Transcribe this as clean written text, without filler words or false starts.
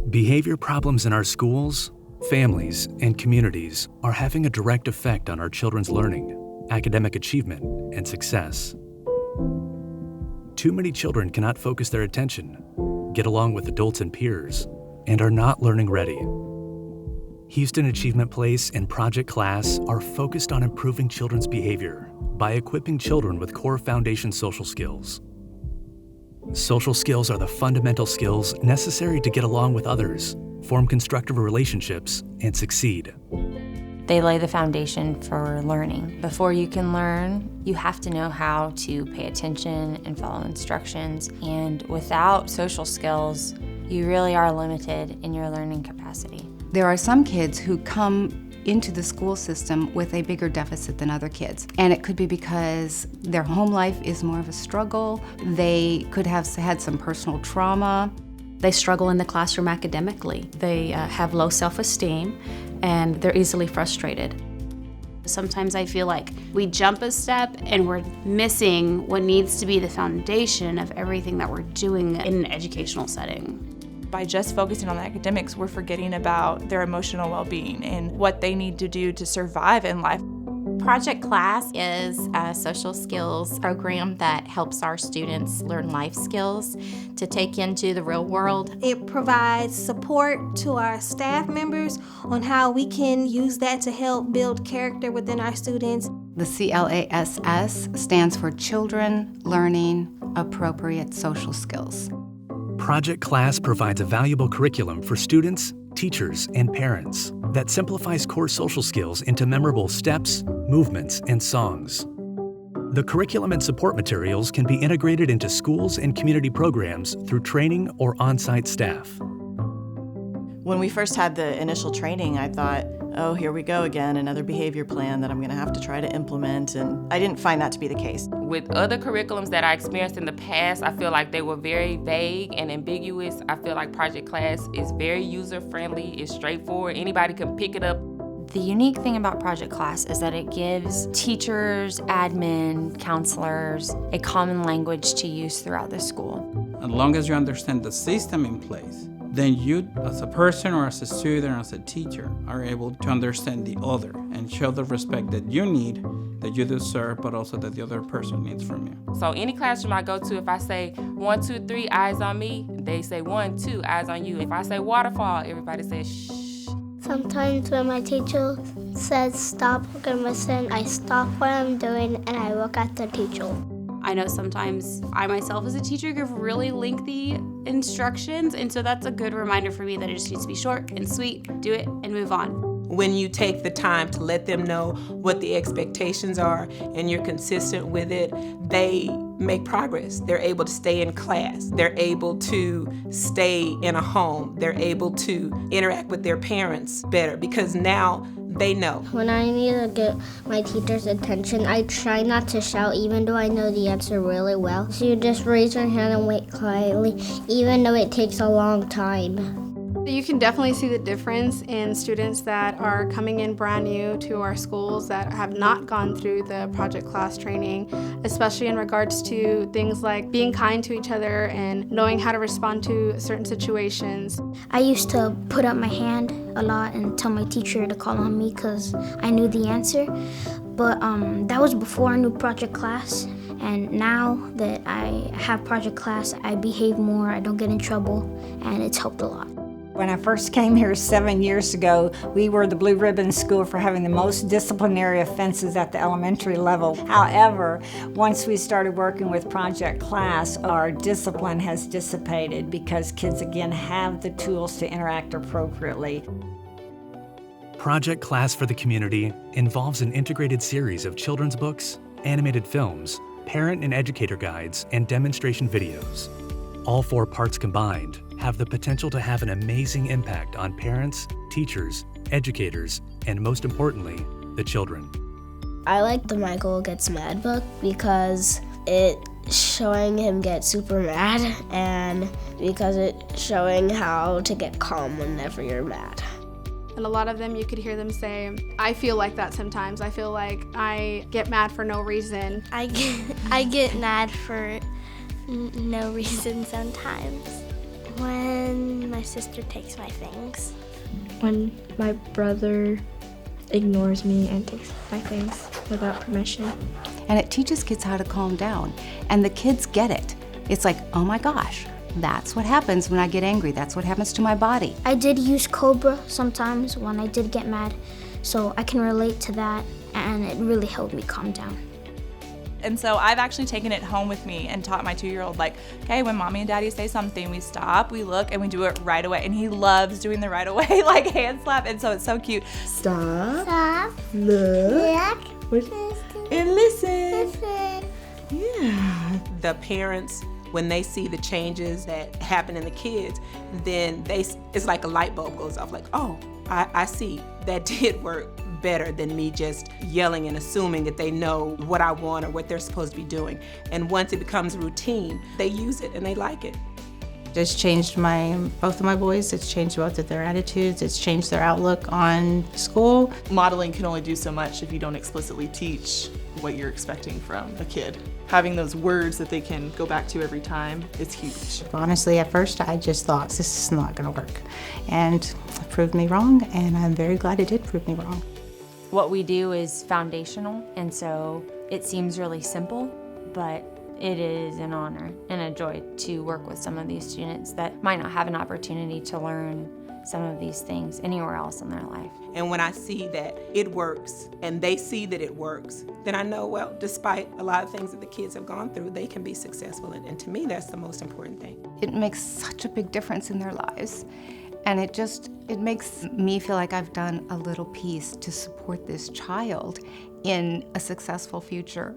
Behavior problems in our schools, families, and communities are having a direct effect on our children's learning, academic achievement, and success. Too many children cannot focus their attention, get along with adults and peers, and are not learning ready. Houston Achievement Place and Project Class are focused on improving children's behavior by equipping children with core foundation social skills. Social skills are the fundamental skills necessary to get along with others, form constructive relationships, and succeed. They lay the foundation for learning. Before you can learn, you have to know how to pay attention and follow instructions. And without social skills, you really are limited in your learning capacity. There are some kids who come into the school system with a bigger deficit than other kids. And it could be because their home life is more of a struggle. They could have had some personal trauma. They struggle in the classroom academically. They have low self-esteem and they're easily frustrated. Sometimes I feel like we jump a step and we're missing what needs to be the foundation of everything that we're doing in an educational setting. By just focusing on the academics, we're forgetting about their emotional well-being and what they need to do to survive in life. Project Class is a social skills program that helps our students learn life skills to take into the real world. It provides support to our staff members on how we can use that to help build character within our students. The CLASS stands for Children Learning Appropriate Social Skills. Project Class provides a valuable curriculum for students, teachers, and parents that simplifies core social skills into memorable steps, movements, and songs. The curriculum and support materials can be integrated into schools and community programs through training or on-site staff. When we first had the initial training, I thought, oh, here we go again, another behavior plan that I'm going to have to try to implement, and I didn't find that to be the case. With other curriculums that I experienced in the past, I feel like they were very vague and ambiguous. I feel like Project Class is very user-friendly, it's straightforward, anybody can pick it up. The unique thing about Project Class is that it gives teachers, admin, counselors a common language to use throughout the school. As long as you understand the system in place, then you, as a person or as a student or as a teacher, are able to understand the other and show the respect that you need, that you deserve, but also that the other person needs from you. So any classroom I go to, if I say 1, 2, 3, eyes on me, they say 1, 2, eyes on you. If I say waterfall, everybody says shh. Sometimes when my teacher says stop, I'm listen, I stop what I'm doing and I look at the teacher. I know sometimes I myself as a teacher give really lengthy instructions, and so that's a good reminder for me that it just needs to be short and sweet, do it and move on. When you take the time to let them know what the expectations are and you're consistent with it, they make progress. They're able to stay in class. They're able to stay in a home. They're able to interact with their parents better because now they know. When I need to get my teacher's attention, I try not to shout even though I know the answer really well. So you just raise your hand and wait quietly, even though it takes a long time. You can definitely see the difference in students that are coming in brand new to our schools that have not gone through the Project Class training, especially in regards to things like being kind to each other and knowing how to respond to certain situations. I used to put up my hand a lot and tell my teacher to call on me because I knew the answer, but that was before I knew Project Class. And now that I have Project Class, I behave more, I don't get in trouble, and it's helped a lot. When I first came here 7 years ago, we were the Blue Ribbon School for having the most disciplinary offenses at the elementary level. However, once we started working with Project Class, our discipline has dissipated because kids again have the tools to interact appropriately. Project Class for the Community involves an integrated series of children's books, animated films, parent and educator guides, and demonstration videos. All 4 parts combined have the potential to have an amazing impact on parents, teachers, educators, and most importantly, the children. I like the Michael Gets Mad book because it's showing him get super mad and because it's showing how to get calm whenever you're mad. And a lot of them, you could hear them say, I feel like that sometimes. I feel like I get mad for no reason. I get mad for no reason sometimes. When my sister takes my things. When my brother ignores me and takes my things without permission. And it teaches kids how to calm down. And the kids get it. It's like, oh my gosh, that's what happens when I get angry. That's what happens to my body. I did use Cobra sometimes when I did get mad, so I can relate to that, and it really helped me calm down. And so I've actually taken it home with me and taught my 2-year-old, like, okay, when mommy and daddy say something, we stop, we look, and we do it right away. And he loves doing the right away, like hand slap, and so it's so cute. Stop. Stop. Look. And listen. Yeah. The parents, when they see the changes that happen in the kids, then it's like a light bulb goes off, like, oh, I see, that did work better than me just yelling and assuming that they know what I want or what they're supposed to be doing. And once it becomes routine, they use it and they like it. It's changed both of my boys. It's changed both of their attitudes. It's changed their outlook on school. Modeling can only do so much if you don't explicitly teach what you're expecting from a kid. Having those words that they can go back to every time is huge. Honestly, at first I just thought this is not going to work, and it proved me wrong, and I'm very glad it did prove me wrong. What we do is foundational, and so it seems really simple, but it is an honor and a joy to work with some of these students that might not have an opportunity to learn some of these things anywhere else in their life. And when I see that it works and they see that it works, then I know, well, despite a lot of things that the kids have gone through, they can be successful. And to me, that's the most important thing. It makes such a big difference in their lives. And it makes me feel like I've done a little piece to support this child in a successful future.